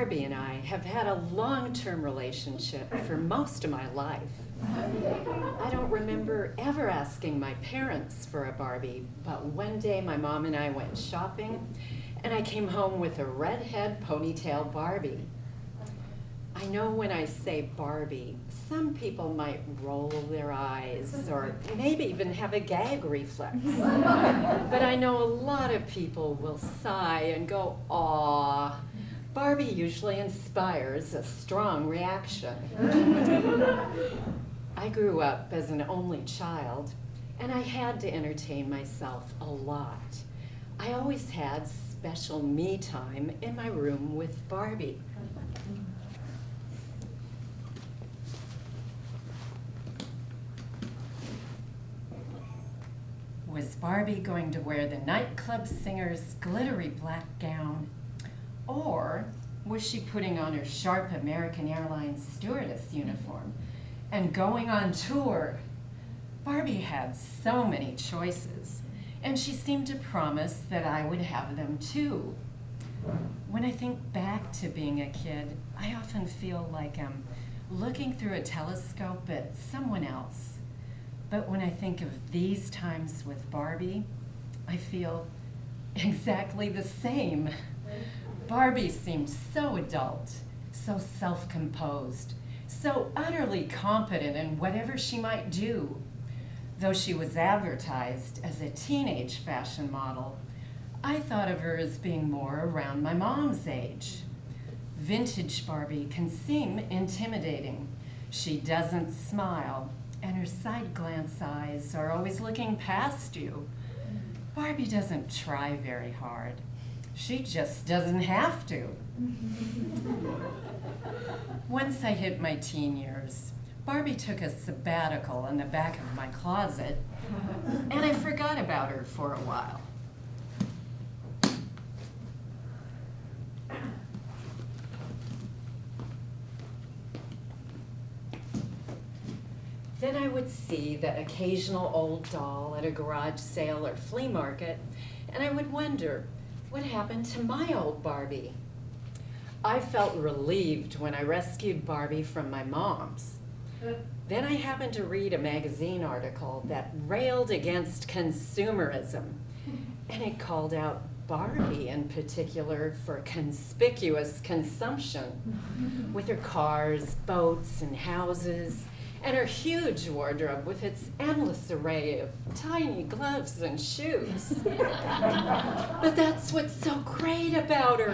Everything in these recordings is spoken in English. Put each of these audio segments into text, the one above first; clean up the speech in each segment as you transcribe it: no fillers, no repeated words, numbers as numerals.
Barbie and I have had a long-term relationship for most of my life. I don't remember ever asking my parents for a Barbie, but one day my mom and I went shopping, and I came home with a redhead ponytail Barbie. I know when I say Barbie, some people might roll their eyes or maybe even have a gag reflex. But I know a lot of people will sigh and go, "Aw." Barbie usually inspires a strong reaction. I grew up as an only child, and I had to entertain myself a lot. I always had special me time in my room with Barbie. Was Barbie going to wear the nightclub singer's glittery black gown? Or was she putting on her sharp American Airlines stewardess uniform and going on tour? Barbie had so many choices, and she seemed to promise that I would have them too. When I think back to being a kid, I often feel like I'm looking through a telescope at someone else. But when I think of these times with Barbie, I feel exactly the same. Barbie seemed so adult, so self-composed, so utterly competent in whatever she might do. Though she was advertised as a teenage fashion model, I thought of her as being more around my mom's age. Vintage Barbie can seem intimidating. She doesn't smile, and her side glance eyes are always looking past you. Barbie doesn't try very hard. She just doesn't have to. Once I hit my teen years, Barbie took a sabbatical in the back of my closet, and I forgot about her for a while. Then I would see the occasional old doll at a garage sale or flea market, and I would wonder, what happened to my old Barbie? I felt relieved when I rescued Barbie from my mom's. Then I happened to read a magazine article that railed against consumerism, and it called out Barbie in particular for conspicuous consumption, with her cars, boats, and houses, and her huge wardrobe with its endless array of tiny gloves and shoes. But that's what's so great about her.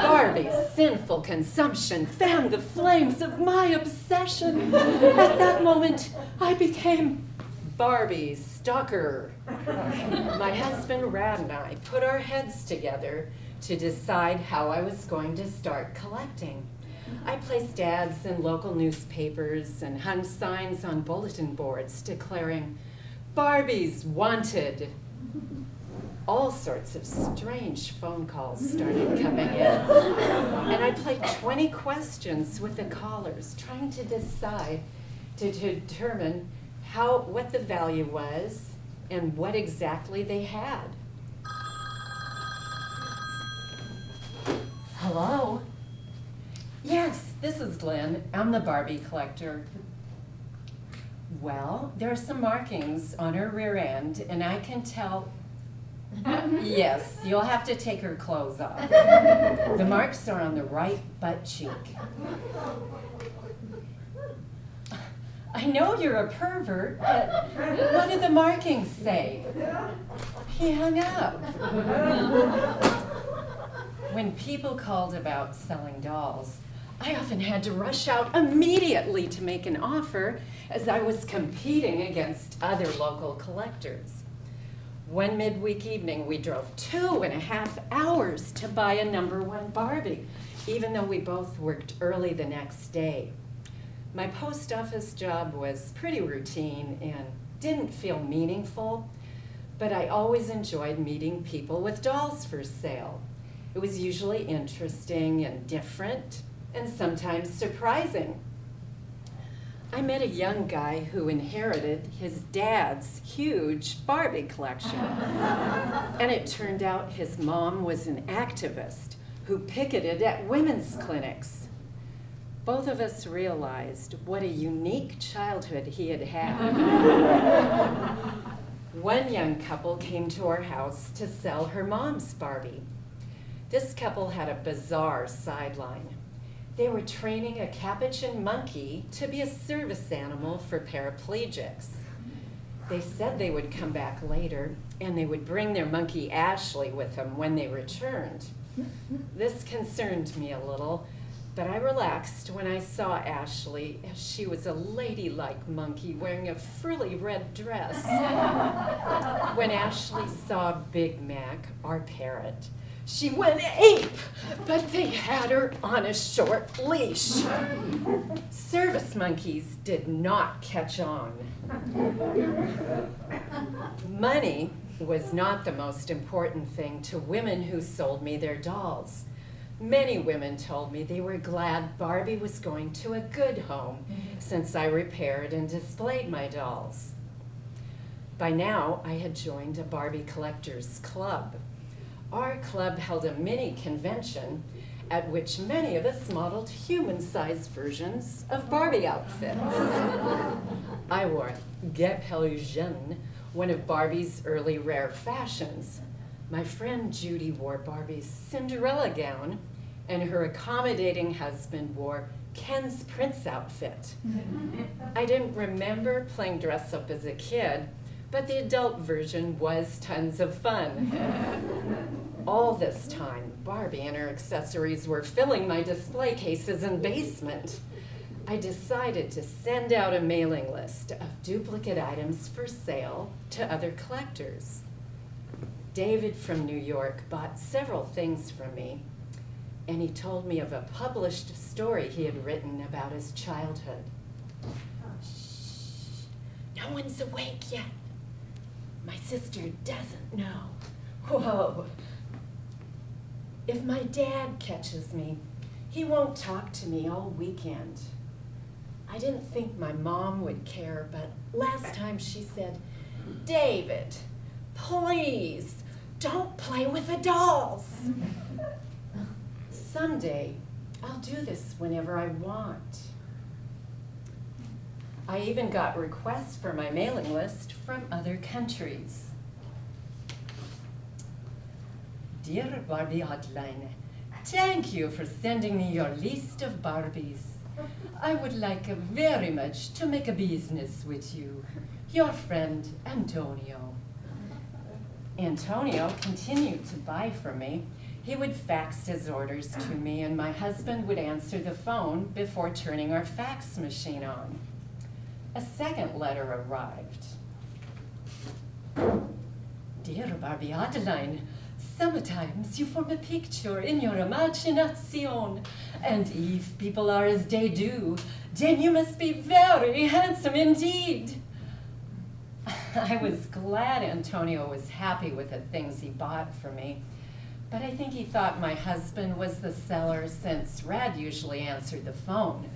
Barbie's sinful consumption fanned the flames of my obsession. At that moment, I became Barbie's stalker. My husband Rad and I put our heads together to decide how I was going to start collecting. I placed ads in local newspapers and hung signs on bulletin boards declaring, "Barbies Wanted." All sorts of strange phone calls started coming in, and I played 20 questions with the callers, trying to decide, to determine what the value was and what exactly they had. Hello? Yes, this is Lynn. I'm the Barbie collector. Well, there are some markings on her rear end, and I can tell. Yes, you'll have to take her clothes off. The marks are on the right butt cheek. I know you're a pervert, but what do the markings say? He hung up. When people called about selling dolls, I often had to rush out immediately to make an offer as I was competing against other local collectors. One midweek evening, we drove 2.5 hours to buy a #1 Barbie, even though we both worked early the next day. My post office job was pretty routine and didn't feel meaningful, but I always enjoyed meeting people with dolls for sale. It was usually interesting and different, and sometimes surprising. I met a young guy who inherited his dad's huge Barbie collection. And it turned out his mom was an activist who picketed at women's clinics. Both of us realized what a unique childhood he had had. One young couple came to our house to sell her mom's Barbie. This couple had a bizarre sideline. They were training a capuchin monkey to be a service animal for paraplegics. They said they would come back later, and they would bring their monkey Ashley with them when they returned. This concerned me a little, but I relaxed when I saw Ashley, as she was a ladylike monkey wearing a frilly red dress. When Ashley saw Big Mac, our parrot, she went ape, but they had her on a short leash. Service monkeys did not catch on. Money was not the most important thing to women who sold me their dolls. Many women told me they were glad Barbie was going to a good home since I repaired and displayed my dolls. By now, I had joined a Barbie collectors club. Our club held a mini convention at which many of us modeled human-sized versions of Barbie outfits. I wore Guêpe Jeune, one of Barbie's early rare fashions. My friend Judy wore Barbie's Cinderella gown, and her accommodating husband wore Ken's Prince outfit. I didn't remember playing dress-up as a kid, but the adult version was tons of fun. All this time, Barbie and her accessories were filling my display cases and basement. I decided to send out a mailing list of duplicate items for sale to other collectors. David from New York bought several things from me, and he told me of a published story he had written about his childhood. Shh, no one's awake yet. My sister doesn't know. Whoa. If my dad catches me, he won't talk to me all weekend. I didn't think my mom would care, but last time she said, David, please, don't play with the dolls. Someday, I'll do this whenever I want. I even got requests for my mailing list from other countries. Dear Barbie Hotline, thank you for sending me your list of Barbies. I would like very much to make a business with you. Your friend, Antonio. Antonio continued to buy from me. He would fax his orders to me, and my husband would answer the phone before turning our fax machine on. A second letter arrived. Dear Barbie Adeline, sometimes you form a picture in your imagination, and if people are as they do, then you must be very handsome indeed. I was glad Antonio was happy with the things he bought for me, but I think he thought my husband was the seller since Rad usually answered the phone.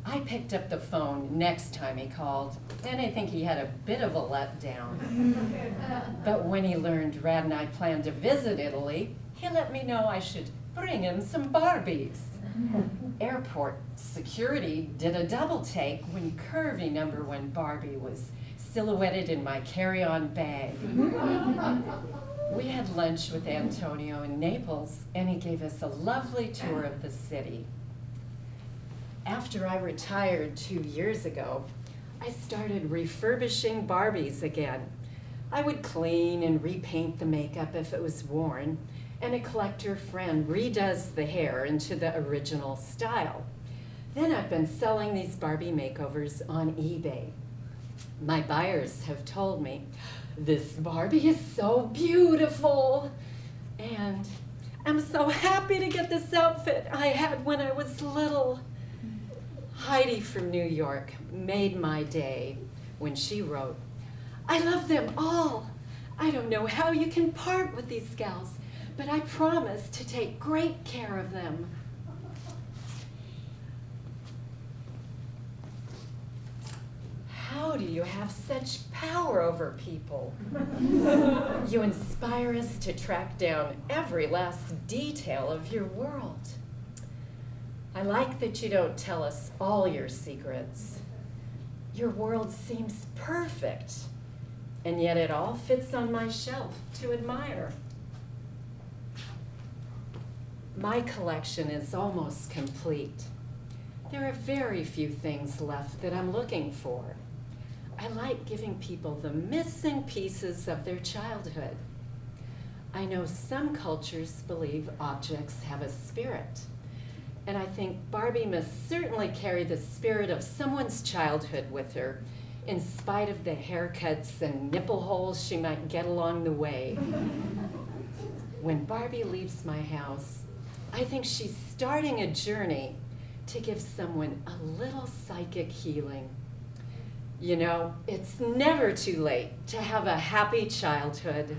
I picked up the phone next time he called, and I think he had a bit of a letdown. But when he learned Rad and I planned to visit Italy, he let me know I should bring him some Barbies. Airport security did a double take when curvy #1 Barbie was silhouetted in my carry-on bag. We had lunch with Antonio in Naples, and he gave us a lovely tour of the city. After I retired 2 years ago, I started refurbishing Barbies again. I would clean and repaint the makeup if it was worn, and a collector friend redoes the hair into the original style. Then I've been selling these Barbie makeovers on eBay. My buyers have told me, this Barbie is so beautiful, and I'm so happy to get this outfit I had when I was little. Heidi from New York made my day when she wrote, I love them all. I don't know how you can part with these gals, but I promise to take great care of them. How do you have such power over people. You inspire us to track down every last detail of your world. I like that you don't tell us all your secrets. Your world seems perfect, and yet it all fits on my shelf to admire. My collection is almost complete. There are very few things left that I'm looking for. I like giving people the missing pieces of their childhood. I know some cultures believe objects have a spirit, and I think Barbie must certainly carry the spirit of someone's childhood with her, in spite of the haircuts and nipple holes she might get along the way. When Barbie leaves my house, I think she's starting a journey to give someone a little psychic healing. You know, it's never too late to have a happy childhood.